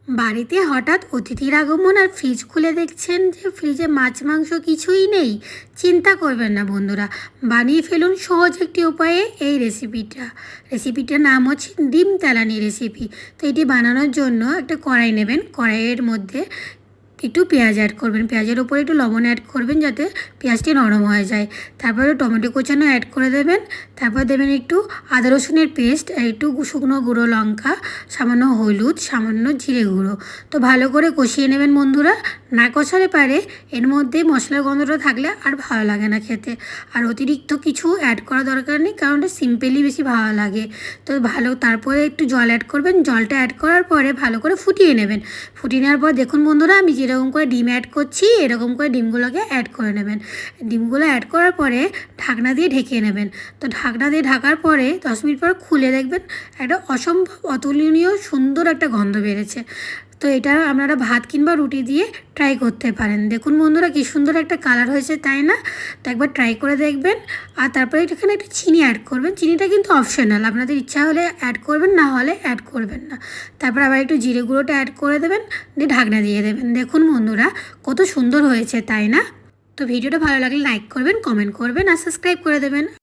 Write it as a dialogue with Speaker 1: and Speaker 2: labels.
Speaker 1: বাড়িতে হঠাৎ অতিথির আগমন আর ফ্রিজ খুলে দেখছেন যে ফ্রিজে মাছ মাংস কিছুই নেই। চিন্তা করবেন না বন্ধুরা, বানিয়ে ফেলুন সহজ একটি উপায়ে এই রেসিপিটার নাম হচ্ছে ডিম তেলানি রেসিপি। তো এটি বানানোর জন্য একটা কড়াই নেবেন, কড়াইয়ের মধ্যে একটু পেঁয়াজ অ্যাড করবেন, পেঁয়াজের উপরে একটু লবণ অ্যাড করবেন যাতে পেঁয়াজটি নরম হয়ে যায়। তারপরে টমেটো কুচানো অ্যাড করে দেবেন, তারপর দেবেন একটু আদা রসুনের পেস্ট, একটু শুকনো গুঁড়ো লঙ্কা, সামান্য হলুদ, সামান্য জিরে গুঁড়ো। তো ভালো করে কষিয়ে নেবেন বন্ধুরা। না কষালে পারে এর মধ্যে মশলার গন্ধটা থাকলে আর ভালো লাগে না খেতে। আর অতিরিক্ত কিছু অ্যাড করা দরকার নেই, কারণ এটা সিম্পলি বেশি ভালো লাগে। তো তারপরে একটু জল অ্যাড করবেন, জলটা অ্যাড করার পরে ভালো করে ফুটিয়ে নেবেন। ফুটিয়ে নেওয়ার পর দেখুন বন্ধুরা, আমি যেরকম করে ডিম অ্যাড করছি এরকম করে ডিমগুলোকে অ্যাড করে নেবেন। ডিমগুলো অ্যাড করার পরে ঢাকনা দিয়ে ঢেকে নেবেন। তো ঢাকনা দিয়ে ঢাকার পরে 10 মিনিট পর খুলে দেখবেন একটা অসম্ভব অতুলনীয় সুন্দর একটা গন্ধ বেড়েছে। তো এটা আপনারা ভাত কিংবা রুটি দিয়ে ট্রাই করতে পারেন। দেখুন বন্ধুরা কী সুন্দর একটা কালার হয়েছে, তাই না? তো একবার ট্রাই করে দেখবেন। আর তারপরে এখানে একটু চিনি অ্যাড করবেন। চিনিটা কিন্তু অপশনাল, আপনাদের ইচ্ছা হলে অ্যাড করবেন, না হলে অ্যাড করবেন না। তারপর আবার একটু জিরে গুঁড়োটা অ্যাড করে দেবেন, দিয়ে ঢাকনা দিয়ে দেবেন। দেখুন বন্ধুরা কত সুন্দর হয়েছে, তাই না? তো ভিডিওটা ভালো লাগলে লাইক করবেন, কমেন্ট করবেন আর সাবস্ক্রাইব করে দেবেন।